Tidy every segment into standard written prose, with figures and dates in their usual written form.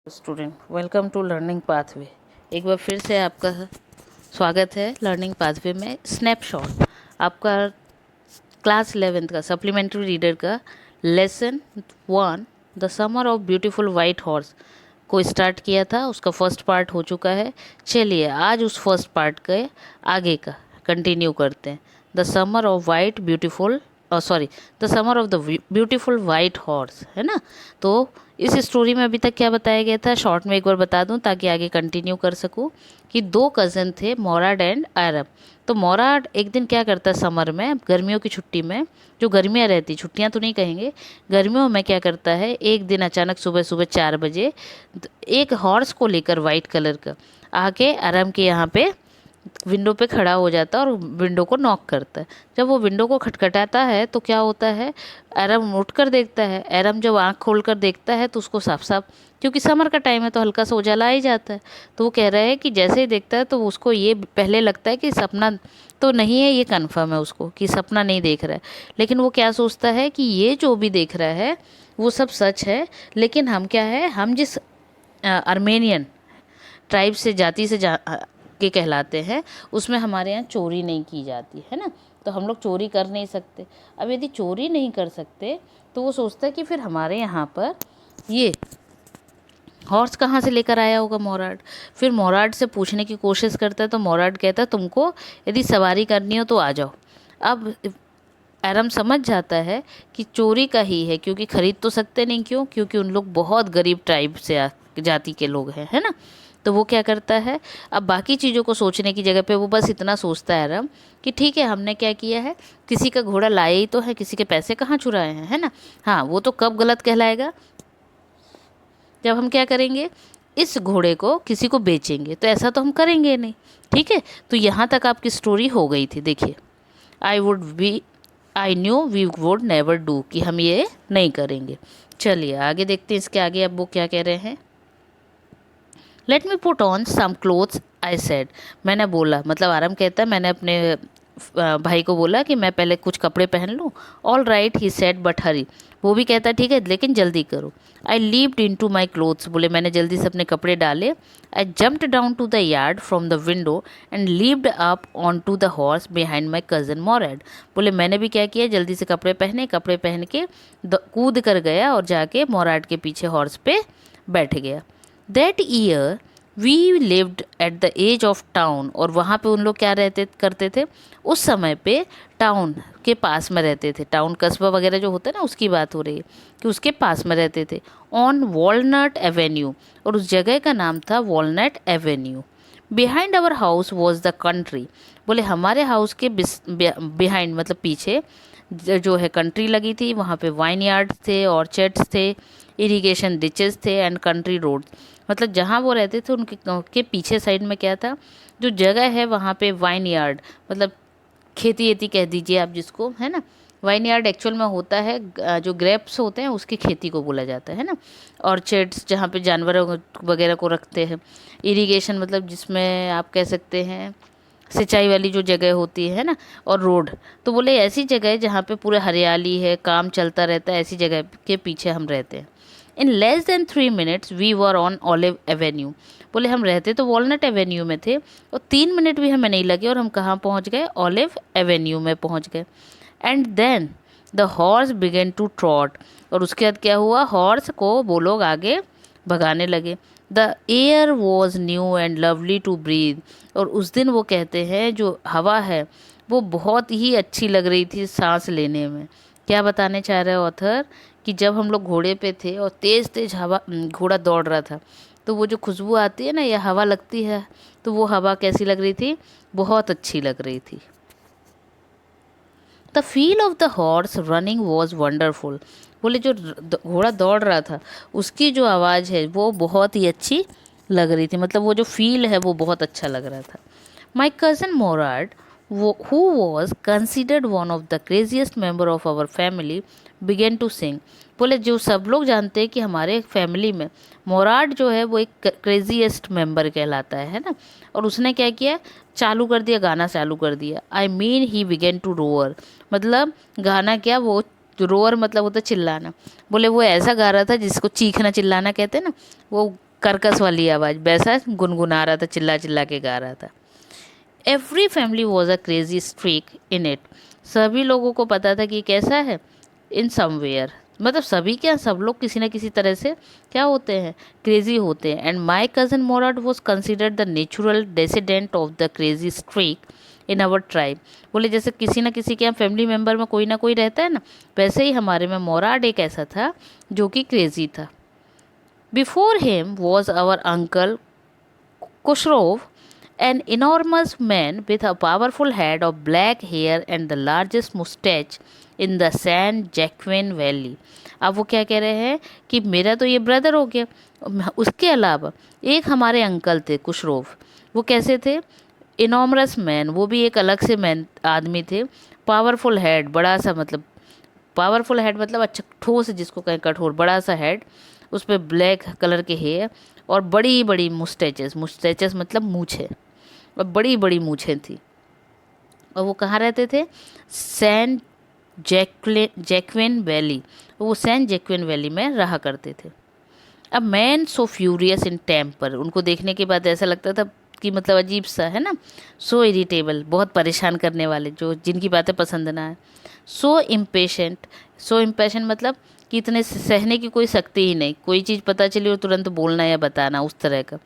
Student, welcome to learning pathway. एक बार फिर से आपका स्वागत है लर्निंग पाथवे में। स्नैपशॉट आपका क्लास 11th का सप्लीमेंट्री रीडर का lesson 1 the summer of beautiful white horse को स्टार्ट किया था। उसका फर्स्ट पार्ट हो चुका है। चलिए आज उस फर्स्ट पार्ट के आगे का कंटिन्यू करते हैं। The summer of white beautiful the summer of the beautiful white horse, है ना। तो इस स्टोरी में अभी तक क्या बताया गया था, शॉर्ट में एक बार बता दूं ताकि आगे कंटिन्यू कर सकूं। कि दो कज़न थे, मोराड एंड आरब। तो मोराड एक दिन क्या करता है, समर में, गर्मियों की छुट्टी में, जो गर्मियाँ रहती, छुट्टियाँ तो नहीं कहेंगे, गर्मियों में क्या करता है, एक दिन अचानक सुबह सुबह 4 बजे एक हॉर्स को लेकर वाइट कलर का आके आराम के यहाँ पे विंडो पे खड़ा हो जाता है और विंडो को नॉक करता है। जब वो विंडो को खटखटाता है तो क्या होता है, एरम उठ कर देखता है। एरम जब आँख खोल कर देखता है तो उसको साफ साफ, क्योंकि समर का टाइम है तो हल्का सा उजाला आ ही जाता है, तो वो कह रहा है कि जैसे ही देखता है तो उसको ये पहले लगता है कि सपना तो नहीं है, ये कन्फर्म है उसको कि सपना नहीं देख रहा है। लेकिन वो क्या सोचता है कि ये जो भी देख रहा है वो सब सच है, लेकिन हम क्या है, हम जिस आर्मेनियन ट्राइब से, जाति से के कहलाते हैं, उसमें हमारे यहाँ चोरी नहीं की जाती है ना, तो हम लोग चोरी कर नहीं सकते। अब यदि चोरी नहीं कर सकते तो वो सोचता है कि फिर हमारे यहाँ पर ये हॉर्स कहाँ से लेकर आया होगा मोराड। फिर मोराड से पूछने की कोशिश करता है तो मोराड कहता है तुमको यदि सवारी करनी हो तो आ जाओ। अब एरम समझ जाता है कि चोरी का ही है, क्योंकि खरीद तो सकते नहीं, क्यों, क्योंकि उन लोग बहुत गरीब ट्राइब से जाति के लोग हैं, है ना। तो वो क्या करता है, अब बाकी चीज़ों को सोचने की जगह पे वो बस इतना सोचता है एरम कि ठीक है, हमने क्या किया है, किसी का घोड़ा लाए ही तो है, किसी के पैसे कहाँ चुराए हैं, है ना। हाँ, वो तो कब गलत कहलाएगा, जब हम क्या करेंगे, इस घोड़े को किसी को बेचेंगे, तो ऐसा तो हम करेंगे नहीं। ठीक है, तो यहाँ तक आपकी स्टोरी हो गई थी। देखिए, I knew we would never do, कि हम ये नहीं करेंगे। चलिए आगे देखते हैं, इसके आगे अब वो क्या कह रहे हैं। Let me put on some clothes I said, मैंने बोला, मतलब आराम कहता है, मैंने अपने भाई को बोला कि मैं पहले कुछ कपड़े पहन लूँ। All right he said but hurry, वो भी कहता है ठीक है लेकिन जल्दी करो। I leaped into my clothes, बोले मैंने जल्दी से अपने कपड़े डाले। I jumped down to the yard from the window and leaped up onto the horse behind my cousin Mourad, बोले मैंने भी क्या किया, जल्दी से कपड़े पहने, कपड़े पहन के कूद कर गया और जाके मोराड के पीछे हॉर्स पे बैठ गया। That year we lived at the edge of town, और वहाँ पे उन लोग क्या रहते करते थे, उस समय पे टाउन के पास में रहते थे। टाउन कस्बा वगैरह जो होता है ना, उसकी बात हो रही है कि उसके पास में रहते थे। ऑन वॉलनट एवेन्यू, और उस जगह का नाम था Walnut Avenue. Behind our house was the country, बोले हमारे हाउस के बिहाइंड मतलब पीछे जो है कंट्री लगी थी, वहाँ पे वाइन यार्ड्स थे, ऑर्चर्ड्स थे, इरिगेशन डिचेस थे एंड कंट्री रोड, मतलब जहाँ वो रहते थे उनके के पीछे साइड में क्या था, जो जगह है वहाँ पे वाइन यार्ड, मतलब खेती एती कह दीजिए आप जिसको, है ना। वाइन यार्ड एक्चुअल में होता है जो ग्रेप्स होते हैं उसकी खेती को बोला जाता है ना। ऑर्चर्ड्स जहाँ पे जानवरों वगैरह को रखते हैं। इरिगेशन मतलब जिसमें आप कह सकते हैं सिंचाई वाली जो जगह होती है ना। और रोड, तो बोले ऐसी जगह है जहाँ पे पूरे हरियाली है, काम चलता रहता है, ऐसी जगह के पीछे हम रहते हैं। In less than 3 minutes we were on Olive Avenue, बोले हम रहते तो वॉलनट एवेन्यू में थे और 3 मिनट भी हमें नहीं लगे और हम कहाँ पहुँच गए, ऑलिव एवेन्यू में पहुँच गए। And then the horse began to trot, और उसके बाद क्या हुआ, हॉर्स को वो लोग आगे भगाने लगे। The air was new and lovely to breathe, और उस दिन वो कहते हैं जो हवा है वो बहुत ही अच्छी लग रही थी सांस लेने में। क्या बताने चाह रहे हैं ऑथर, कि जब हम लोग घोड़े पे थे और तेज़ तेज़ हवा, घोड़ा दौड़ रहा था, तो वो जो खुशबू आती है ना या हवा लगती है, तो वो हवा कैसी लग रही थी, बहुत अच्छी लग रही थी। The feel of the horse running was wonderful, बोले जो घोड़ा दौड़ रहा था उसकी जो आवाज़ है वो बहुत ही अच्छी लग रही थी, मतलब वो जो फील है वो बहुत अच्छा लग रहा था। My cousin Mourad who was considered one of the craziest member of our family began to sing, बोले जो सब लोग जानते हैं कि हमारे फैमिली में मोराड जो है वो एक क्रेजीएस्ट मेंबर कहलाता है ना। और उसने क्या किया, चालू कर दिया, गाना चालू कर दिया। I mean he began to roar, मतलब गाना क्या, वो रोअर मतलब होता चिल्लाना, बोले वो ऐसा गा रहा था जिसको चीखना चिल्लाना कहते हैं ना, वो कर्कश वाली आवाज़, वैसा गुनगुना रहा था, चिल्ला चिल्ला के गा रहा था। Every family was a crazy streak in it. सभी लोगों को पता था कि ये कैसा है, इन समवेयर, मतलब सभी क्या, सब लोग किसी न किसी तरह से क्या होते हैं, क्रेजी होते हैं। And my cousin Mourad was considered the natural descendant of the crazy streak in our tribe. बोले जैसे किसी न किसी के यहाँ फैमिली मेम्बर में कोई ना कोई रहता है ना, वैसे ही हमारे में मोराट एक ऐसा था जो कि क्रेजी था। Before him was our uncle Khosrove, an enormous man with a powerful head of black hair and the largest mustache in the San Joaquin Valley। अब वो क्या कह रहे हैं कि मेरा तो ये ब्रदर हो गया, उसके अलावा एक हमारे अंकल थे कुशरोव। वो कैसे थे, इनॉमरस मैन, वो भी एक अलग से मैन आदमी थे। पावरफुल हेड, बड़ा सा, मतलब पावरफुल हेड मतलब अच्छा ठोस जिसको कहें, कठोर बड़ा सा हेड, उस पर ब्लैक कलर के हेयर और बड़ी बड़ी मुस्टैचेस, मुस्टैचेस मतलब मूछें, और बड़ी बड़ी मूछें थी। और वो कहाँ रहते थे, सैन जैक्विन वैली, वो सैन जैक्विन वैली में रहा करते थे। अब man so furious in temper, उनको देखने के बाद ऐसा लगता था कि मतलब अजीब सा है ना, सो इरिटेबल, बहुत परेशान करने वाले, जो जिनकी बातें पसंद ना है। सो इम्पेशेंट, सो इम्पेशेंट मतलब कि इतने सहने की कोई शक्ति ही नहीं, कोई चीज़ पता चली और तुरंत बोलना या बताना, उस तरह का।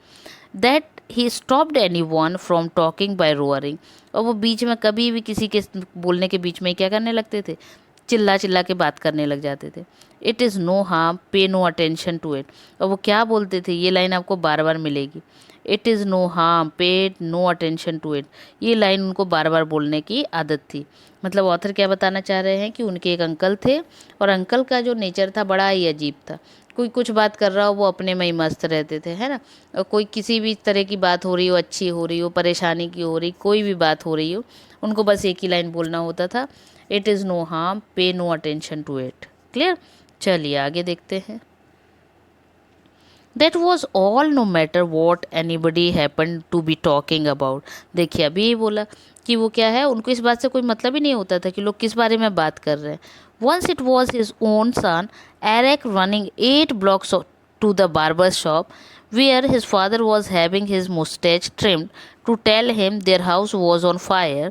That he stopped anyone from talking by roaring, और वो बीच में कभी भी किसी के बोलने के बीच में क्या करने लगते थे, चिल्ला चिल्ला के बात करने लग जाते थे। It is no harm, pay no attention to it. और वो क्या बोलते थे, ये लाइन आपको बार बार मिलेगी, it is no harm, pay no attention to it. ये लाइन उनको बार बार बोलने की आदत थी। मतलब ऑथर क्या बताना चाह रहे हैं कि उनके एक अंकल थे, और अंकल का जो नेचर था बड़ा ही अजीब था। कोई कुछ बात कर रहा हो वो अपने में ही मस्त रहते थे, है ना। और कोई किसी भी तरह की बात हो रही हो, अच्छी हो रही हो, परेशानी की हो रही, कोई भी बात हो रही हो, उनको बस एक ही लाइन बोलना होता था, it is no harm, pay no attention to it. Clear, चलिए आगे देखते हैं। That was all, no matter what anybody happen to be talking about. देखिए अभी ये बोला कि वो क्या है, उनको इस बात से कोई मतलब ही नहीं होता था कि लोग किस बारे में बात कर रहे हैं। Once it was his own son Eric running 8 blocks to the barber shop where his father was having his mustache trimmed to tell him their house was on fire.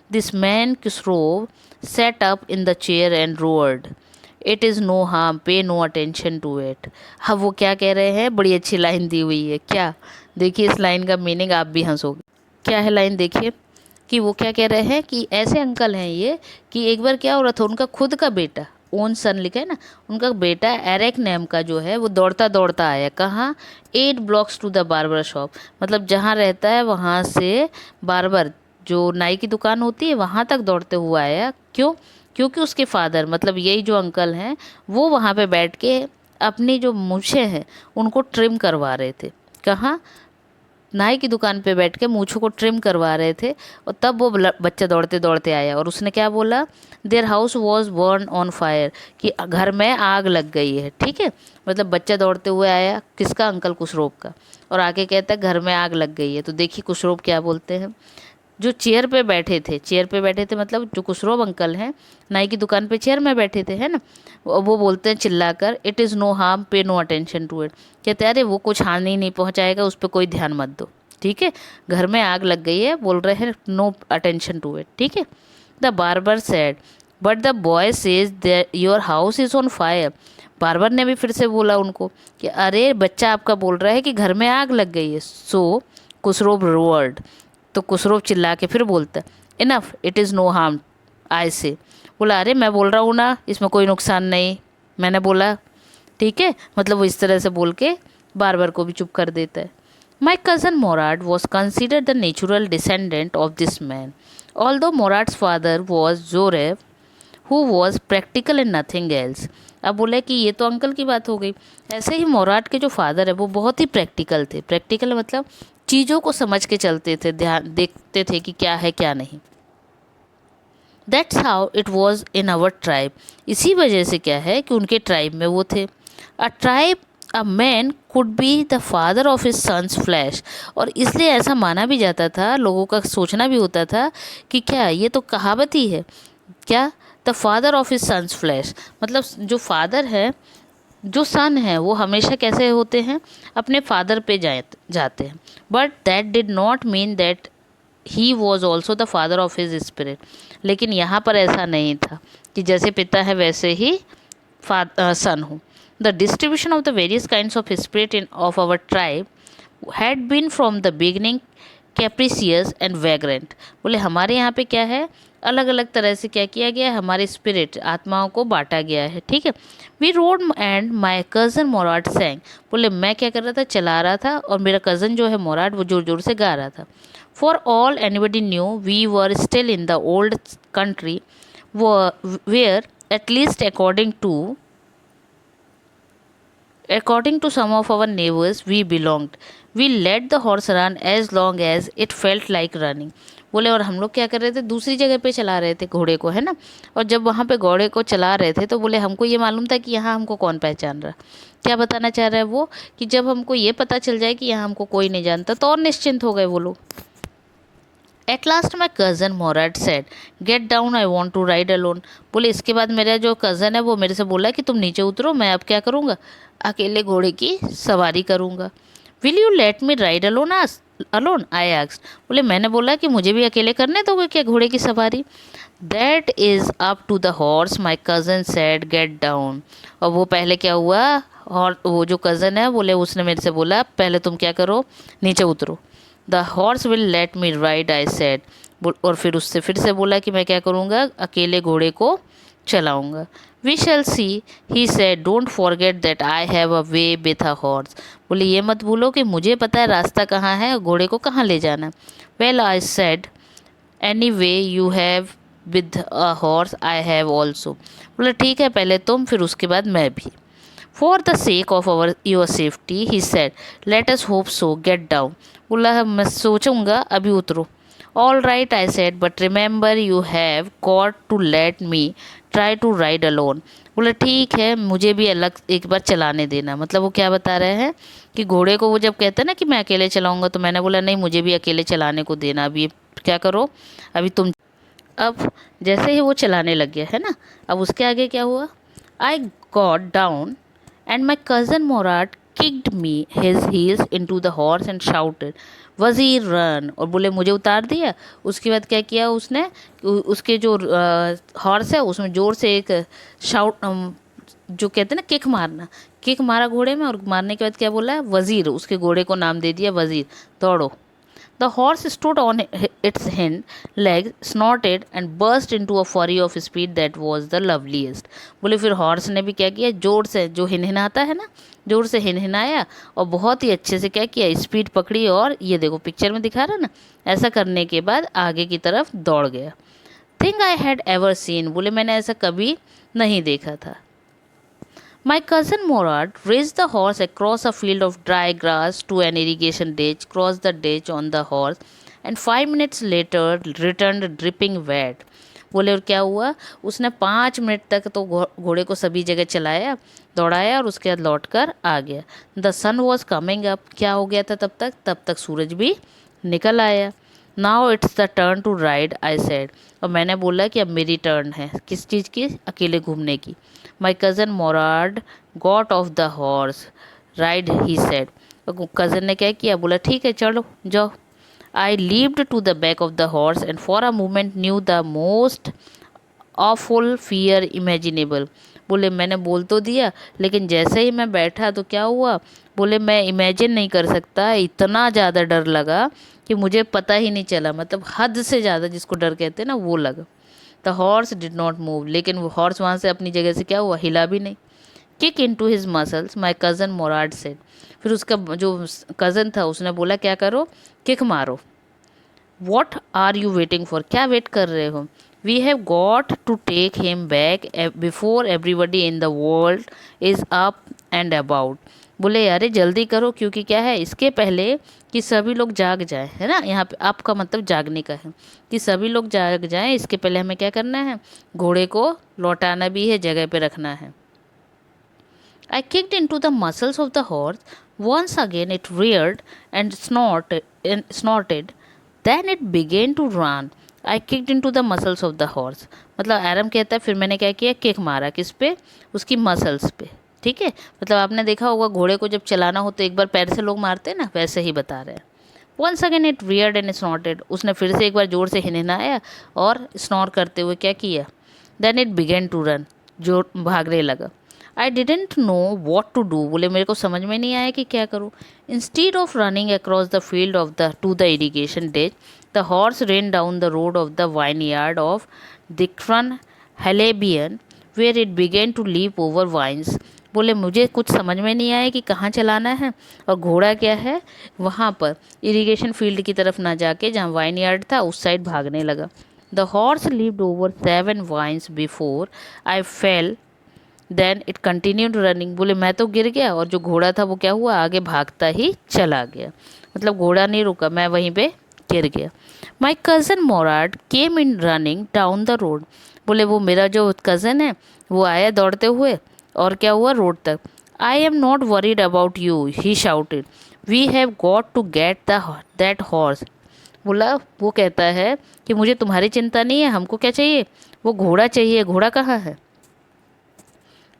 This man Khusro sat up in the chair and roared, it is no harm, pay no attention to it. अब वो क्या कह रहे हैं, बड़ी अच्छी line दी हुई है, क्या, देखिए इस लाइन का मीनिंग आप भी हंसोगे। क्या है लाइन, देखिए कि वो क्या कह रहे हैं कि ऐसे अंकल हैं ये, कि एक बार क्या हो रहा था, उनका खुद का बेटा, ओन सन लिखा है ना, उनका बेटा एरिक नेम का जो है वो दौड़ता दौड़ता आया, कहाँ, 8 blocks to the barber shop, मतलब जहाँ रहता है वहाँ से बार्बर, जो नाई की दुकान होती है, वहाँ तक दौड़ते हुआ आया। क्यों, क्योंकि उसके फादर, मतलब यही जो अंकल हैं, वो वहाँ पे बैठ के अपनी जो मूछें हैं उनको ट्रिम करवा रहे थे। कहाँ, नाई की दुकान पे बैठ के मूछों को ट्रिम करवा रहे थे। और तब वो बच्चा दौड़ते दौड़ते आया और उसने क्या बोला, their house was burn on fire, कि घर में आग लग गई है। ठीक है, मतलब बच्चा दौड़ते हुए आया, किसका, अंकल कुशरोव का, और आगे कहता है घर में आग लग गई है। तो देखिए कुशरोव क्या बोलते हैं, जो चेयर पे बैठे थे, चेयर पे बैठे थे मतलब जो कुशरोव अंकल हैं, नाई की दुकान पे चेयर में बैठे थे, है ना, वो बोलते हैं चिल्लाकर, it is no harm, pay no attention to it. कहते हैं अरे वो कुछ हानि नहीं पहुंचाएगा, उस पर कोई ध्यान मत दो। ठीक है, घर में आग लग गई है, बोल रहे हैं नो अटेंशन टू इट। ठीक है, the barber said, but the boy says your house is on fire. Barber ने भी फिर से बोला उनको कि अरे बच्चा आपका बोल रहा है कि घर में आग लग गई है। सो कुशरोव रोअर्ड, तो कुशरोव चिल्ला के फिर बोलता है, enough, it is no harm, I say. बोला अरे मैं बोल रहा हूँ ना, इसमें कोई नुकसान नहीं, मैंने बोला। ठीक है, मतलब वो इस तरह से बोल के बार को भी चुप कर देता है। My cousin Mourad was considered the natural descendant of this man, although Mourad's father was Zorab who was practical and nothing else. अब बोले कि ये तो अंकल की बात हो गई, ऐसे ही मोराट के जो फादर है वो बहुत ही प्रैक्टिकल थे। प्रैक्टिकल मतलब चीज़ों को समझ के चलते थे, ध्यान देखते थे कि क्या है क्या नहीं। That's how it was in our tribe, इसी वजह से क्या है कि उनके ट्राइब में वो थे। A tribe, a man could be the father of his sons flesh, और इसलिए ऐसा माना भी जाता था, लोगों का सोचना भी होता था कि क्या ये तो कहावत ही है, क्या, the father of his sons flesh, मतलब जो फादर है जो सन है वो हमेशा कैसे होते हैं, अपने फादर पे जाते हैं, but that did not mean that he was also the father of his spirit. लेकिन यहाँ पर ऐसा नहीं था कि जैसे पिता है वैसे ही सन हो। The distribution of the various kinds of spirit in of our tribe had been from the beginning capricious and vagrant. बोले हमारे यहाँ पे क्या है, अलग अलग तरह से क्या किया गया है, हमारे स्पिरिट आत्माओं को बांटा गया है, ठीक है। We rode and my cousin Mourad sang. बोले मैं क्या कर रहा था, चला रहा था, और मेरा कज़न जो है मोराट वो जोर जोर से गा रहा था। For all anybody knew we were still in the old country where at least according to some of our neighbors we belonged, we let the horse run as long as it felt like running। बोले और हम लोग क्या कर रहे थे, दूसरी जगह पे चला रहे थे घोड़े को, है ना। और जब वहाँ पे घोड़े को चला रहे थे तो बोले हमको ये मालूम था कि यहाँ हमको कौन पहचान रहा। क्या बताना चाह रहा है वो, कि जब हमको ये पता चल जाए कि यहाँ हमको कोई नहीं जानता तो और निश्चिंत हो गए वो लोग। At last my cousin Mourad said get down I want to ride alone. बोले इसके बाद मेरा जो कज़न है वो मेरे से बोला कि तुम नीचे उतरो, मैं अब क्या करूँगा, अकेले घोड़े की सवारी करूँगा। Will you let me ride alone alone I asked. बोले मैंने बोला कि मुझे भी अकेले करने दोगे क्या घोड़े की सवारी। That is up to the horse my cousin said get down. और वो पहले क्या हुआ, और वो जो कज़न है बोले उसने मेरे से बोला पहले तुम क्या करो, नीचे उतरो। The horse will let me ride I said. और फिर उससे फिर से बोला कि मैं क्या करूँगा, अकेले घोड़े को चलाऊँगा। We shall see he said don't forget that I have a way with a horse. बोले ये मत भूलो कि मुझे पता है रास्ता कहाँ है और घोड़े को कहाँ ले जाना। Well I said any way you have with a horse I have also. बोले ठीक है पहले तुम फिर उसके बाद मैं भी। For the sake of our your safety he said let us hope so get down. बोला मैं सोचूंगा अभी उतरो। All right I said but remember you have got to let me try to ride alone. बोला ठीक है मुझे भी अलग एक बार चलाने देना। मतलब वो क्या बता रहे हैं कि घोड़े को वो जब कहते हैं ना कि मैं अकेले चलाऊंगा, तो मैंने बोला नहीं मुझे भी अकेले चलाने को देना, अभी क्या करो अभी तुम। अब जैसे ही वो चलाने लग गया है ना, अब उसके आगे क्या हुआ, I got down and my cousin Morat kicked me his heels into the horse and shouted वज़ीर रन। और बोले मुझे उतार दिया। उसके बाद क्या किया उसने, उसके जो हॉर्स है उसमें ज़ोर से एक शाउट जो कहते हैं ना किक मारना, किक मारा घोड़े में, और मारने के बाद क्या बोला, वज़ीर, उसके घोड़े को नाम दे दिया वज़ीर, दौड़ो। The horse stood on its hind legs, snorted and burst into a flurry of speed that was the loveliest। बोले फिर हॉर्स ने भी क्या किया, जोर से जो हिनहिनाता है ना, जोर से हिनहिनाया और बहुत ही अच्छे से क्या किया, स्पीड पकड़ी, और ये देखो पिक्चर में दिखा रहा ना, ऐसा करने के बाद आगे की तरफ दौड़ गया। Thing I had ever seen. बोले मैंने ऐसा कभी नहीं देखा था। My cousin Morad raced the horse across a field of dry grass to an irrigation ditch, crossed the ditch on the horse, and 5 minutes later returned dripping wet। बोले और क्या हुआ, उसने 5 मिनट तक तो घोड़े को सभी जगह चलाया, दौड़ाया, और उसके बाद लौट कर आ गया। The sun was coming up. क्या हो गया था तब तक सूरज भी निकल आया। Now it's the turn to ride I said. और मैंने बोला कि अब मेरी टर्न है, किस चीज़ की, अकेले घूमने की। My cousin Mourad got off the horse ride he said. कज़न ने क्या किया, बोला ठीक है चलो जाओ। I leaped to the back of the horse and for a moment knew the most awful fear imaginable. बोले मैंने बोल तो दिया, लेकिन जैसे ही मैं बैठा तो क्या हुआ, बोले मैं इमेजिन नहीं कर सकता, इतना ज़्यादा डर लगा कि मुझे पता ही नहीं चला, मतलब हद से ज़्यादा जिसको डर कहते हैं ना वो लगा। The horse did not move. लेकिन वो हॉर्स वहाँ से अपनी जगह से क्या हुआ, हिला भी नहीं। Kick into his muscles my cousin Mourad said. फिर उसका जो कज़न था उसने बोला क्या करो, किक मारो। What are you waiting for, क्या वेट कर रहे हो। We have got to take him back before everybody in the world is up and about. बोले अरे जल्दी करो, क्योंकि क्या है, इसके पहले कि सभी लोग जाग जाए, है ना, यहाँ पे आपका मतलब जागने का है, कि सभी लोग जाग जाएं, इसके पहले हमें क्या करना है, घोड़े को लौटाना भी है, जगह पे रखना है। I kicked into the muscles of the horse. Once again it reared and snorted. Then it began to run. I kicked into the muscles of the horse. मतलब एरम कहता है फिर मैंने क्या किया, किक मारा, किस पे, उसकी मसल्स पे, ठीक है, मतलब आपने देखा होगा घोड़े को जब चलाना हो तो एक बार पैर से लोग मारते हैं ना, वैसे ही बता रहे हैं। Once again it reared and snorted, उसने फिर से एक बार जोर से हिनहिनाया और स्नॉर करते हुए क्या किया, then it began to run, जो भागने लगा। I didn't know what to do, बोले मेरे को समझ में नहीं आया कि क्या करूँ। Instead of running across the field of the to the irrigation ditch, the horse ran down the road of the vineyard of Dikran Halabian where it began to leap over vines. बोले मुझे कुछ समझ में नहीं आया कि कहाँ चलाना है, और घोड़ा क्या है वहाँ पर इरिगेशन फील्ड की तरफ ना जाके जहाँ वाइन यार्ड था उस साइड भागने लगा। The horse leaped over 7 vines before I fell, then it continued running. बोले मैं तो गिर गया और जो घोड़ा था वो क्या हुआ, आगे भागता ही चला गया, मतलब घोड़ा नहीं रुका, मैं वहीं पे गिर गया। My cousin Mourad came in running down the road, बोले वो मेरा जो कज़न है वो आया दौड़ते हुए और क्या हुआ, रोड तक। I am not worried about you he shouted, we have got to get that horse. बोला वो कहता है कि मुझे तुम्हारी चिंता नहीं है, हमको क्या चाहिए, वो घोड़ा चाहिए, घोड़ा कहाँ है।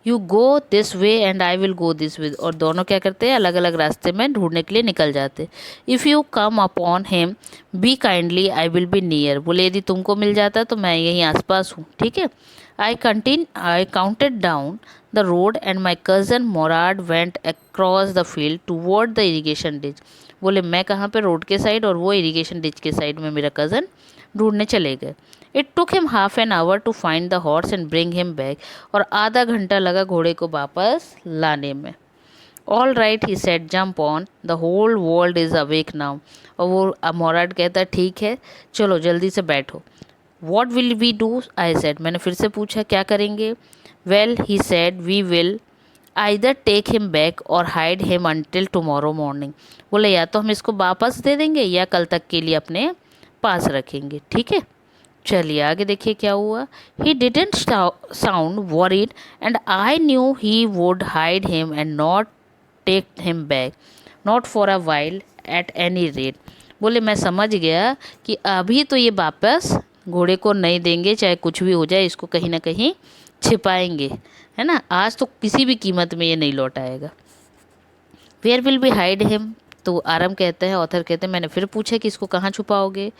You go this way and I will go this way, और दोनों क्या करते हैं, अलग अलग रास्ते में ढूंढने के लिए निकल जाते। If you come upon him B kindly I will be near, बोले यदि तुमको मिल जाता तो मैं यहीं आसपास हूँ, ठीक है। I counted down the road and my cousin Mourad went across the field toward the irrigation ditch, बोले मैं कहाँ पे, रोड के साइड, और वो इरीगेशन डिच के साइड में मेरा कज़न ढूंढने चले गए। It took him half an hour to find the horse and bring him back, और आधा घंटा लगा घोड़े को वापस लाने में। All right he said, jump on, the whole world is awake now, और वो मोराड कहता ठीक है चलो जल्दी से बैठो। What will we do I said, मैंने फिर से पूछा क्या करेंगे। Well he said we will either take him back or hide him until tomorrow morning, बोले या तो हम इसको वापस दे देंगे या कल तक के लिए अपने पास रखेंगे, ठीक है। चलिए आगे देखिए क्या हुआ। He didn't sound worried and I knew he would hide him and not take him back, not for a while at any rate, बोले मैं समझ गया कि अभी तो ये वापस घोड़े को नहीं देंगे, चाहे कुछ भी हो जाए, इसको कहीं ना कहीं छिपाएंगे, है ना, आज तो किसी भी कीमत में ये नहीं लौट आएगा। Where will be hide him, तो आरम कहते हैं, ऑथर कहते हैं मैंने फिर पूछा कि इसको कहाँ छुपाओगे।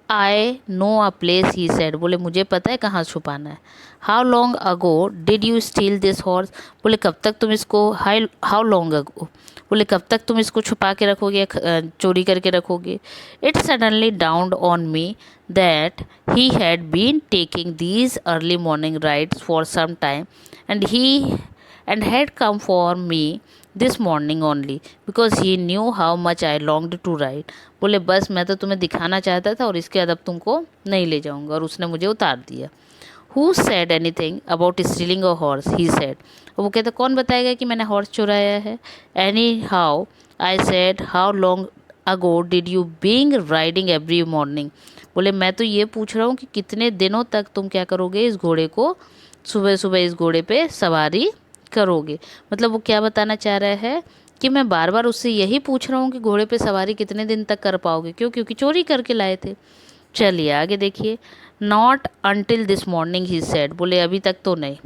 I know a place he said, बोले मुझे पता है कहाँ छुपाना है। How long ago did you steal this horse, बोले कब तक तुम इसको, हाउ लॉन्ग अगो, बोले कब तक तुम इसको छुपा के रखोगे या चोरी करके रखोगे। It suddenly dawned on me that he had been taking these early morning rides for some time and had come for me this morning only because he knew how much I longed to ride, बोले बस मैं तो तुम्हें दिखाना चाहता था और इसके बाद अब तुमको नहीं ले जाऊंगा, और उसने मुझे उतार दिया। Who said anything about stealing a horse, he said, और वो कहता कौन बताएगा कि मैंने हॉर्स चुराया है। Anyhow I said how long ago did you being riding every morning, बोले मैं तो ये पूछ रहा हूँ कि कितने दिनों तक तुम क्या करोगे, इस घोड़े को सुबह सुबह इस घोड़े पे सवारी करोगे। मतलब वो क्या बताना चाह रहा है कि मैं बार बार उससे यही पूछ रहा हूँ कि घोड़े पे सवारी कितने दिन तक कर पाओगे, क्यों, क्योंकि चोरी करके लाए थे। चलिए आगे देखिए। Not until this morning he said, बोले अभी तक तो नहीं।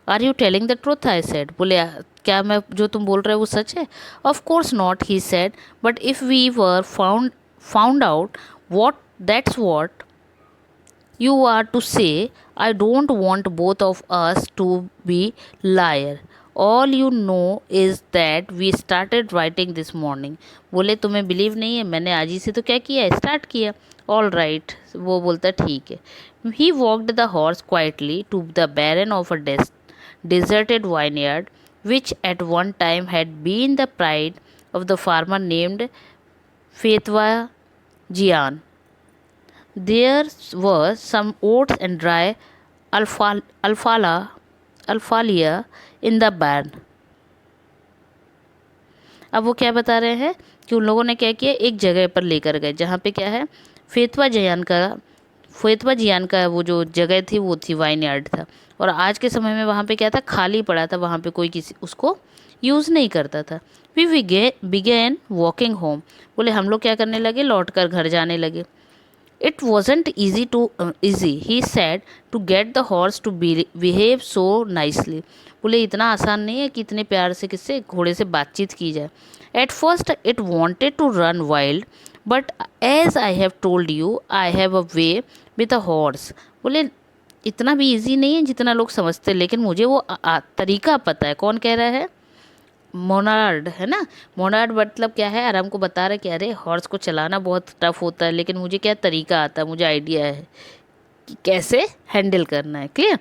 Are you telling the truth I said, बोले क्या मैं जो तुम बोल रहे हो वो सच है। Of course not he said, but if we were found out what that's what you are to say. I don't want both of us to be liar. All you know is that we started writing this morning, बोले तुम्हें believe नहीं है, मैंने आज ही से तो क्या किया, स्टार्ट किया। ऑल राइट, वो बोलता ठीक है। He walked the horse quietly to the barn of a deserted vineyard which at one time had been the pride of the farmer named Fetwa Jian. There were some oats and dry alfalfa in the barn. अब वो क्या बता रहे हैं कि उन लोगों ने क्या किया, एक जगह पर लेकर गए जहाँ पे क्या है, फेतवा जियान का वो जो जगह थी वो थी वाइन यार्ड था, और आज के समय में वहाँ पे क्या था, खाली पड़ा था, वहाँ पे कोई किसी उसको यूज़ नहीं करता था। वी बिगेन वॉकिंग होम, बोले हम लोग क्या करने लगे, लौट कर घर जाने लगे। It wasn't easy, he said, to get the horse to behave so nicely. बोले इतना आसान नहीं है कि इतने प्यार से किससे घोड़े से बातचीत की जाए. At first it wanted to run wild, but as I have told you, I have a way with a horse. बोले इतना भी इजी नहीं है जितना लोग समझते हैं, लेकिन मुझे वो तरीका पता है. कौन कह रहा है? मोनार्ड, है ना. मोनार्ड मतलब क्या है, आराम को बता रहे कि अरे हॉर्स को चलाना बहुत टफ होता है, लेकिन मुझे क्या तरीका आता है, मुझे आइडिया है कि कैसे हैंडल करना है. क्लियर.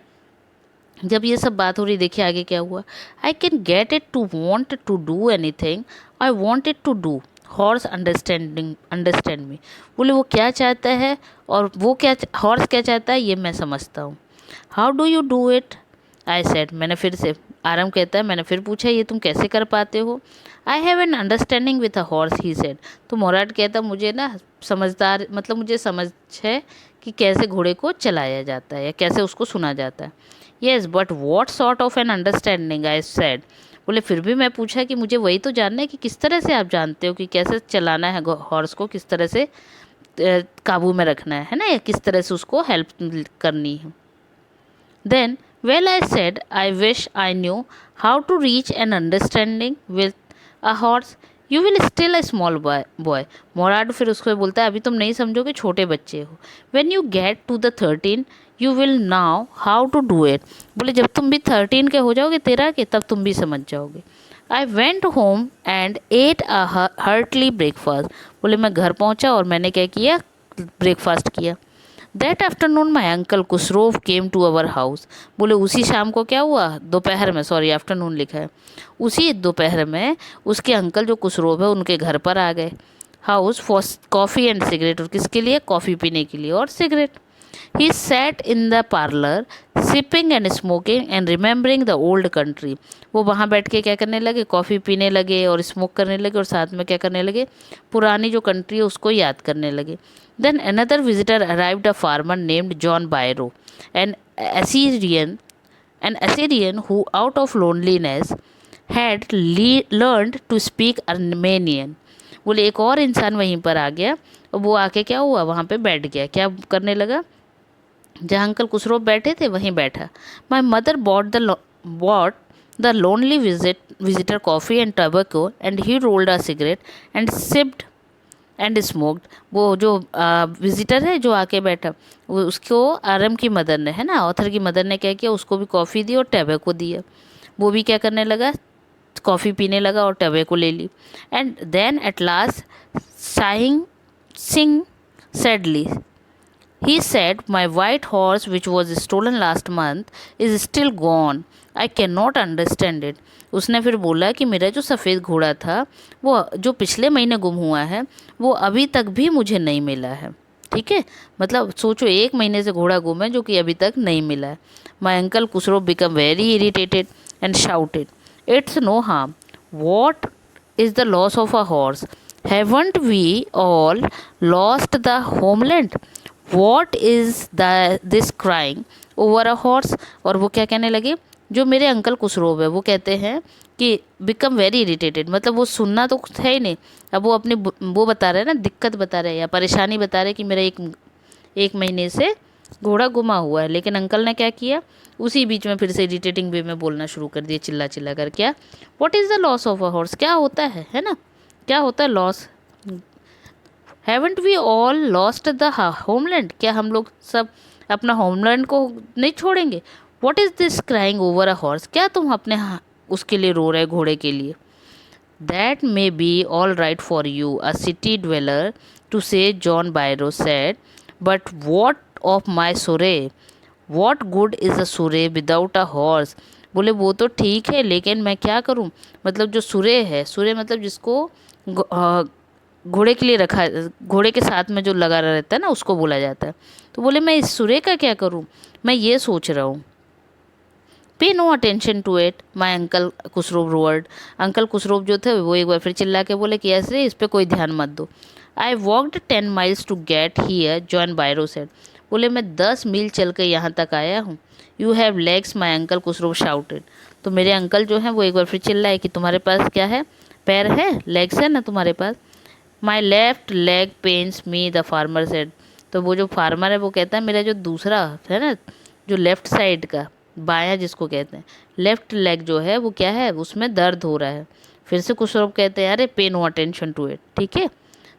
जब ये सब बात हो रही, देखिए आगे क्या हुआ. I can get it to want to do anything I want it to do. Horse understand me. बोले वो क्या चाहता है और वो क्या हॉर्स क्या चाहता है ये मैं समझता हूँ. How do you do it, I said. मैंने फिर से, आराम कहता है, मैंने फिर पूछा ये तुम कैसे कर पाते हो. I have an understanding with a horse, he said. तो मोराट कहता मुझे ना समझदार, मतलब मुझे समझ है कि कैसे घोड़े को चलाया जाता है या कैसे उसको सुना जाता है. Yes but what sort of an understanding, I said. बोले फिर भी मैं पूछा कि मुझे वही तो जानना है कि किस तरह से आप जानते हो कि कैसे चलाना है हॉर्स को, किस तरह से काबू में रखना है ना, या किस तरह से उसको हेल्प करनी है. Then well, I said, I wish I knew how to reach an understanding with a horse. You will still a small boy. मोराड फिर उसको बोलता है अभी तुम नहीं समझोगे, छोटे बच्चे हो. When you get to the 13, you will know how to do it. बोले जब तुम भी 13 के हो जाओगे, 13 के, तब तुम भी समझ जाओगे. I went home and ate a hearty breakfast. बोले मैं घर पहुंचा और मैंने क्या किया, ब्रेकफास्ट किया. That afternoon my uncle Khosrove came to our house. बोले उसी शाम को क्या हुआ, दोपहर में, सॉरी आफ्टरनून लिखा है, उसी दोपहर में उसके अंकल जो कुसरोव है उनके घर पर आ गए. House for coffee and cigarette. और किसके लिए, कॉफ़ी पीने के लिए और cigarette. He sat in the parlour sipping and smoking and remembering the old country. वो वहाँ बैठ के क्या करने लगे, कॉफ़ी पीने लगे और स्मोक करने लगे, और साथ में क्या करने लगे, पुरानी जो कंट्री है उसको याद करने लगे. Then another visitor arrived, a farmer named John Byro, an Assyrian who, out of loneliness, had learned to speak Armenian. बोले एक और इंसान वहीं पर आ गया और वो आके क्या हुआ, वहाँ पे बैठ गया, क्या करने लगा, जहाँ अंकल कुसरो बैठे थे वहीं बैठा. My mother bought the lonely visitor coffee and tobacco, and he rolled a cigarette and sipped and smoked. वो जो विजिटर है जो आके बैठा, वो उसको आरम की मदर ने, है ना, ऑथर की मदर ने क्या किया, उसको भी कॉफ़ी दी और टैबेको दिया. वो भी क्या करने लगा, कॉफ़ी पीने लगा और टैबेको ले ली. And then at last sighing sadly he said, my white horse which was stolen last month is still gone. I cannot understand it. उसने फिर बोला कि मेरा जो सफ़ेद घोड़ा था वो जो पिछले महीने गुम हुआ है वो अभी तक भी मुझे नहीं मिला है. ठीक है, मतलब सोचो 1 महीने से घोड़ा गुम है जो कि अभी तक नहीं मिला है. My uncle Khosrove became very irritated and shouted, it's no harm. What is the loss of a horse? Haven't we all lost the homeland? What is this crying over a horse? और वो क्या कहने लगे, जो मेरे uncle कुसरोव है वो कहते हैं कि बिकम वेरी इरिटेटेड, मतलब वो सुनना तो है ही नहीं, अब वो अपनी वो बता रहे हैं ना, दिक्कत बता रहे हैं या परेशानी बता रहे हैं कि मेरा एक महीने से घोड़ा गुमा हुआ है. लेकिन अंकल ने क्या किया, उसी बीच में फिर से इरिटेटिंग वे में बोलना शुरू कर दिया, चिल्ला चिल्ला कर. क्या, what is the loss of a horse? क्या होता है ना, क्या होता है loss? Haven't we all lost the homeland? क्या हम लोग सब अपना होमलैंड को नहीं छोड़ेंगे? What is this crying over a horse? क्या तुम अपने उसके लिए रो रहे, घोड़े के लिए? That may be all right for you, a city dweller, to say, John Byro said, but what of my surrey? What good is a सुरे विदाउट अ हॉर्स? बोले वो तो ठीक है, लेकिन मैं क्या करूं, मतलब जो सुरे है, सुरे मतलब जिसको घोड़े के लिए रखा, घोड़े के साथ में जो लगा रहता है ना उसको बोला जाता है. तो बोले मैं इस सुरे का क्या करूं, मैं ये सोच रहा हूँ. Pay no attention to it, my uncle Khosrove roared. Uncle Khosrove जो थे वो एक बार फिर चिल्ला के बोले कि ऐसे इस पर कोई ध्यान मत दो. I walked 10 miles to get here, John Byro said. बोले मैं 10 मील चल के यहाँ तक आया हूँ. You have legs, my uncle Khosrove shouted. तो मेरे अंकल जो हैं वो एक बार फिर चिल्लाए कि तुम्हारे पास क्या है, पैर है, लेग्स है ना तुम्हारे पास. My left leg pains me, the farmer said. तो वो जो फार्मर है वो कहता है मेरा जो दूसरा है ना, जो लेफ्ट साइड का बायां जिसको कहते हैं, लेफ्ट लेग जो है वो क्या है, उसमें दर्द हो रहा है। फिर से कुछ लोग कहते हैं अरे पे नो अटेंशन टू इट, ठीक है।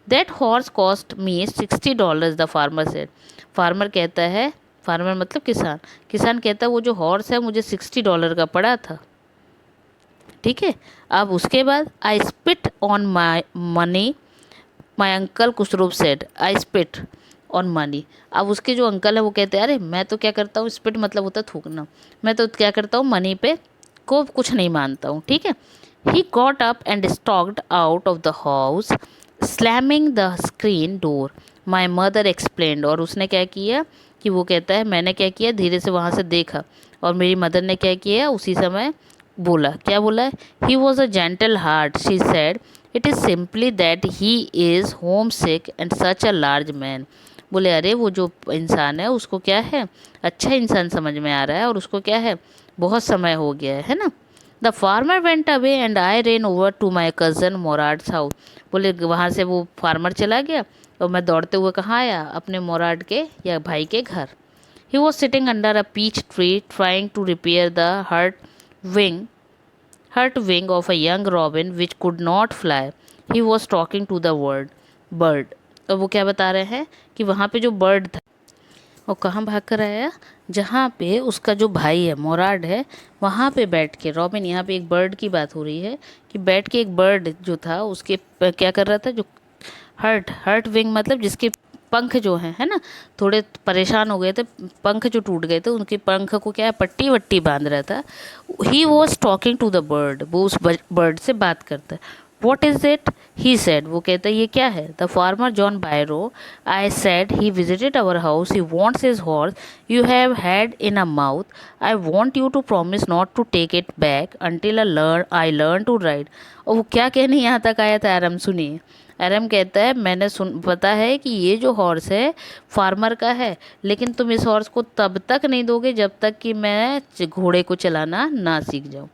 That horse cost me $60, the farmer said. Farmer कहता है, फार्मर मतलब किसान, किसान कहता है वो जो हॉर्स है मुझे $60 का पड़ा था, ठीक है। अब उसके बाद I spit on my money, my uncle Khosrove said, I spit on money. अब उसके जो अंकल है वो कहते हैं अरे मैं तो क्या करता हूँ, स्पिट मतलब होता है थूकना, मैं तो क्या करता हूँ मनी पे को कुछ नहीं मानता हूँ, ठीक है। He got up and stocked out of the house slamming the screen door, my mother explained. और उसने क्या किया कि वो कहता है मैंने क्या किया, धीरे से वहाँ से देखा और मेरी मदर ने क्या किया उसी समय बोला, क्या बोला है, he was a gentle heart she said, it is simply that he is home sick and such a large man. बोले अरे वो जो इंसान है उसको क्या है, अच्छा इंसान समझ में आ रहा है और उसको क्या है, बहुत समय हो गया है ना। The farmer went away and I ran over to my cousin Mourad's house. बोले वहाँ से वो फार्मर चला गया और मैं दौड़ते हुए कहाँ आया, अपने मोराड के या भाई के घर। He was sitting under a peach tree trying to repair the wing hurt wing of a young robin which could not fly. He was talking to the bird. और वो क्या बता रहे हैं कि वहाँ पे जो बर्ड था वो कहाँ भाग कर आया, जहाँ पे उसका जो भाई है मोराड है वहाँ पे बैठ के रॉबिन, यहाँ पे एक बर्ड की बात हो रही है कि बैठ के एक बर्ड जो था उसके क्या कर रहा था, जो हर्ट विंग मतलब जिसके पंख जो हैं है ना, थोड़े परेशान हो गए थे, पंख जो टूट गए थे उनके पंख को क्या है पट्टी वट्टी बांध रहा था। He was talking to the bird, वो उस बर्ड से बात करता है। What is it, he said, वो कहता है ये क्या है। The farmer John Byro, I said he visited our house, he wants his horse, you have had in a mouth, I want you to promise not to take it back until I learn to ride. और वो क्या कहने यहाँ तक आया था आराम सुनिए। एरम कहता है मैंने पता है कि ये जो हॉर्स है फार्मर का है, लेकिन तुम इस हॉर्स को तब तक नहीं दोगे जब तक कि मैं घोड़े को चलाना ना सीख जाऊँ।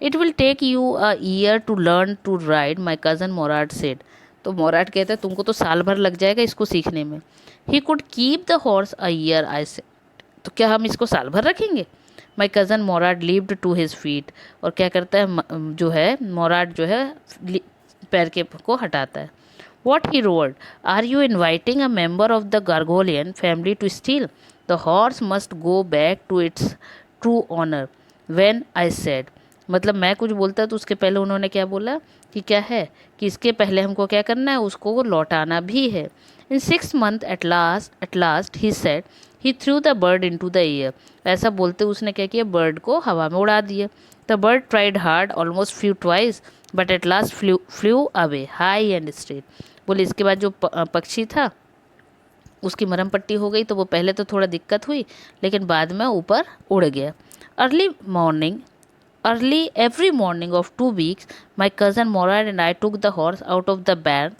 It will take you a year to learn to ride, my cousin Mourad said. तो मोराट कहता है तुमको तो साल भर लग जाएगा इसको सीखने में। He could keep the horse a year, I said, तो क्या हम इसको साल भर रखेंगे। My cousin Mourad leaped to his feet, और क्या करता है जो है मोराट जो है पैर के को हटाता है। What he roared, are you inviting a member of the Gargolian family to steal? The horse must go back to its true honor. When I said, मतलब मैं कुछ बोलता तो उसके पहले उन्होंने क्या बोला कि क्या है कि इसके पहले हमको क्या करना है, उसको लौटाना भी है। In 6 months at last he said, he threw the bird into the air. ऐसा बोलते उसने क्या किया, बर्ड को हवा में उड़ा दिया। The bird tried hard, almost flew twice, but at last flew away, high and straight. बोले इसके बाद जो पक्षी था उसकी मरहम पट्टी हो गई, तो वो पहले तो थोड़ा दिक्कत हुई लेकिन बाद में ऊपर उड़ गया। Early every morning of 2 weeks my cousin Mourad and I took the horse out of the barn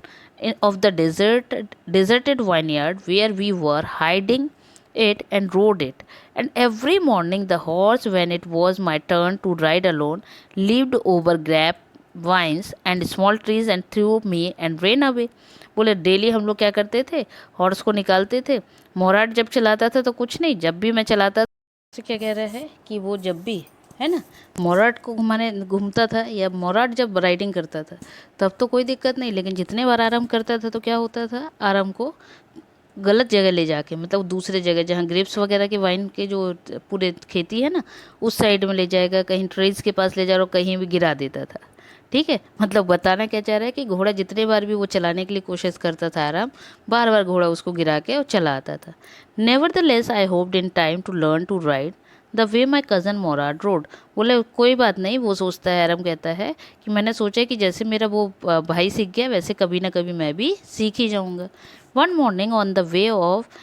of the deserted vineyard where we were hiding it and rode it. And every morning the horse, when it was my turn to ride alone, leaped over grapevines and small trees and threw me and ran away. बोले daily हम लोग क्या करते थे, horse को निकालते थे। मोराट जब चलाता था तो कुछ नहीं, जब भी मैं चलाता तो क्या कह रहा है कि वो जब भी है ना मोराट को घुमाने घूमता था या मोराट जब राइडिंग करता था तब तो कोई दिक्कत नहीं, लेकिन जितने बार आराम करता था तो क्या होता था, आराम को गलत जगह ले जाके, मतलब दूसरे जगह जहाँ ग्रेप्स वगैरह के वाइन के जो पूरे खेती है ना उस साइड में ले जाएगा, कहीं ट्रीज के पास ले जा रहा हो, कहीं भी गिरा देता था। ठीक है, मतलब बताना क्या चाह रहा है कि घोड़ा जितने बार भी वो चलाने के लिए कोशिश करता था आराम, बार बार घोड़ा उसको गिरा के और चला आता था। Nevertheless I hoped in time to learn to ride the way my cousin Mourad rode. बोले कोई बात नहीं, वो सोचता है, आराम कहता है कि मैंने सोचा कि जैसे मेरा वो भाई सीख गया वैसे कभी ना कभी मैं भी सीख ही जाऊँगा। One morning on the way of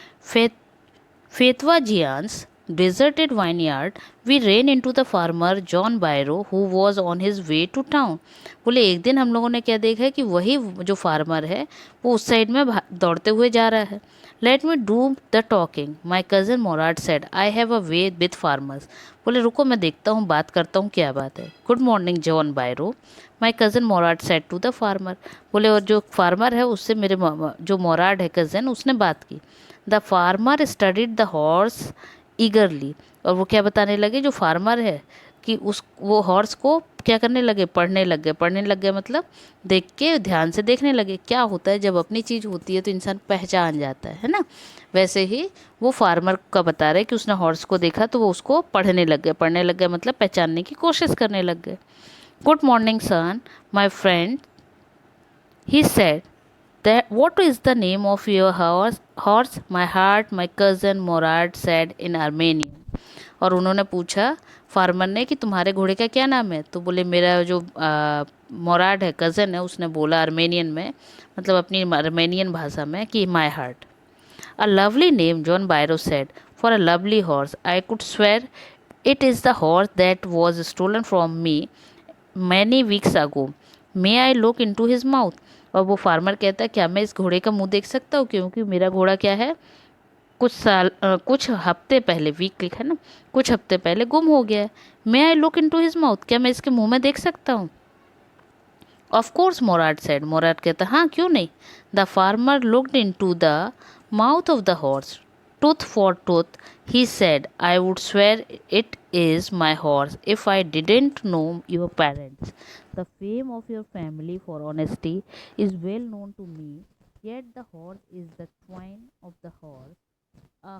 Fetvajian's deserted vineyard, we ran into the farmer John Byro who was on his way to town. बोले एक दिन हम लोगों ने क्या देखा है कि वही जो फार्मर है वो उस साइड में दौड़ते हुए जा रहा है. Let me do the talking my cousin Mourad said I have a way with farmers. बोले रुको मैं देखता हूँ बात करता हूँ क्या बात है. Good morning John Byro my cousin Mourad said to the farmer. बोले और जो फार्मर है उससे मेरे जो मोराट है कज़न उसने बात की. The farmer studied the horse ईगरली. और वो क्या बताने लगे जो फार्मर है कि उस वो हॉर्स को क्या करने लगे, पढ़ने लग गए मतलब देख के ध्यान से देखने लगे. क्या होता है जब अपनी चीज़ होती है तो इंसान पहचान जाता है ना. वैसे ही वो फार्मर का बता रहे कि उसने हॉर्स को देखा तो वो उसको पढ़ने लग गए मतलब पहचानने की कोशिश करने लग गए. Good morning son my friend he said that what is the name of your horse my heart my cousin Morad said in Armenian. और उन्होंने पूछा फार्मर ने कि तुम्हारे घोड़े का क्या नाम है. तो बोले मेरा जो मोराड है कज़न है उसने बोला आर्मेनियन में मतलब अपनी आर्मेनियन भाषा में कि my heart. A lovely name John Byro said for a lovely horse I could swear it is the horse that was stolen from me many weeks ago may I look into his mouth. और वो farmer कहता है क्या मैं इस घोड़े का मुंह देख सकता हूँ क्योंकि मेरा घोड़ा क्या है कुछ हफ्ते पहले वीक लिखा है ना कुछ हफ्ते पहले गुम हो गया है. May I look into his mouth क्या मैं इसके मुंह में देख सकता हूँ. Of course Mourad said Mourad कहता हाँ क्यों नहीं. The farmer looked into the mouth of the horse tooth for tooth. He said, I would swear it is my horse if I didn't know your parents. The fame of your family for honesty is well known to me, yet the horse is the twine of the horse. A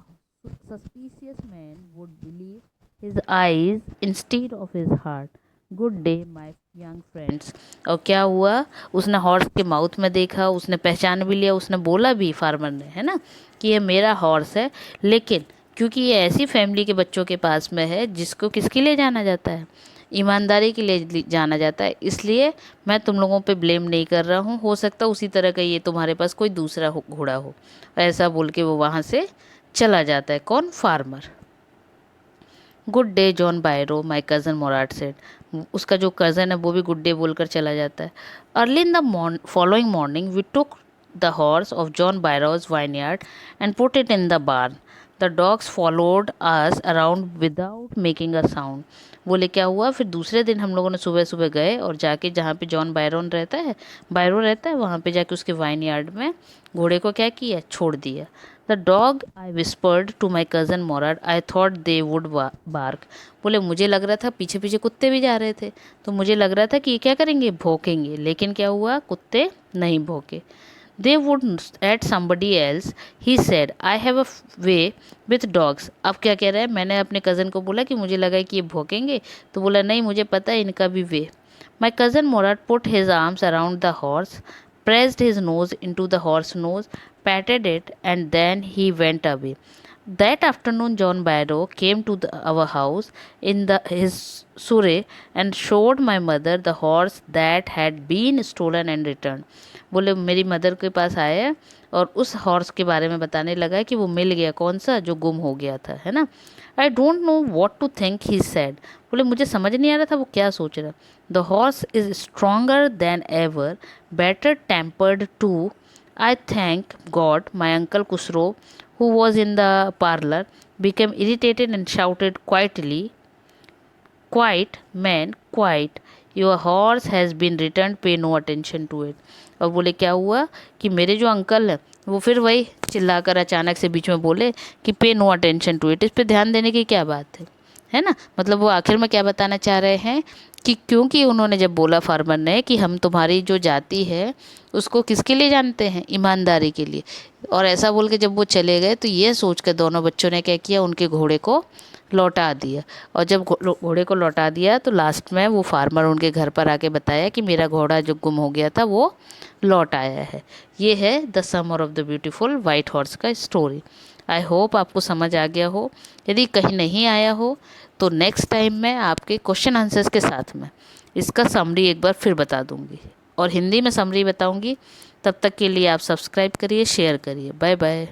suspicious man would believe his eyes instead of his heart. Good day my young friends. और क्या हुआ उसने horse के mouth में देखा उसने पहचान भी लिया उसने बोला भी फार्मर ने है ना कि ये मेरा हॉर्स है. लेकिन क्योंकि ये ऐसी फैमिली के बच्चों के पास में है जिसको किसके लिए जाना जाता है ईमानदारी के लिए जाना जाता है इसलिए मैं तुम लोगों पे ब्लेम नहीं कर रहा हूँ. हो सकता है उसी तरह का ये तुम्हारे पास कोई दूसरा घोड़ा हो. ऐसा बोल के वो वहाँ से चला जाता है. कौन farmer. Good day John Byro my cousin Mourad said. उसका जो कज़न है वो भी गुड डे बोलकर चला जाता है. Early in the following morning we took the horse off John Byro's vineyard and put it in the barn. The dogs followed us around without making a sound. बोले क्या हुआ फिर दूसरे दिन हम लोगों ने सुबह सुबह गए और जाके जहाँ पे जॉन बायरो रहता है वहाँ पे जाके उसके वाइन यार्ड में घोड़े को क्या किया छोड़ दिया. The dog I whispered to my cousin Mourad I thought they would bark. बोले मुझे लग रहा था पीछे पीछे कुत्ते भी जा रहे थे तो मुझे लग रहा था कि ये क्या करेंगे भौंकेंगे लेकिन क्या हुआ कुत्ते नहीं भौंके. They would at somebody else. He said, I have a way with dogs. अब क्या कह रहा है मैंने अपने कज़न को बोला कि मुझे लगा कि ये भौंकेंगे तो बोला नहीं मुझे पता है इनका भी वे. My cousin Morad put his arms around the horse, pressed his nose into the horse's nose, patted it, and then he went away. That afternoon, John Barrow came to our house in his surrey and showed my mother the horse that had been stolen and returned. बोले मेरी mother के पास आया और उस horse के बारे में बताने लगा कि वो मिल गया कौन सा जो गुम हो गया था है ना. I don't know what to think he said. बोले मुझे समझ नहीं आ रहा था वो क्या सोच रहा. The horse is stronger than ever better tempered too. I thank God my uncle Kusro, who was in the parlor, became irritated and shouted quietly, Quiet, man, quiet. Your horse has been returned, pay no attention to it. और बोले क्या हुआ कि मेरे जो uncle हैं वो फिर वही चिल्लाकर अचानक से बीच में बोले कि पे नो अटेंशन टू इट. इस पे ध्यान देने की क्या बात है ना. मतलब वो आखिर में क्या बताना चाह रहे हैं कि क्योंकि उन्होंने जब बोला फार्मर ने कि हम तुम्हारी जो जाति है उसको किसके लिए जानते हैं ईमानदारी के लिए. और ऐसा बोल के जब वो चले गए तो ये सोच कर दोनों बच्चों ने क्या किया उनके घोड़े को लौटा दिया. और जब घोड़े को लौटा दिया तो लास्ट में वो फार्मर उनके घर पर आके बताया कि मेरा घोड़ा जो गुम हो गया था वो लौट आया है. ये है the summer of the beautiful white horse का स्टोरी. आई होप आपको समझ आ गया हो. यदि कहीं नहीं आया हो तो नेक्स्ट टाइम मैं आपके क्वेश्चन आंसर्स के साथ में इसका समरी एक बार फिर बता दूंगी और हिंदी में समरी बताऊंगी. तब तक के लिए आप सब्सक्राइब करिए शेयर करिए. Bye bye.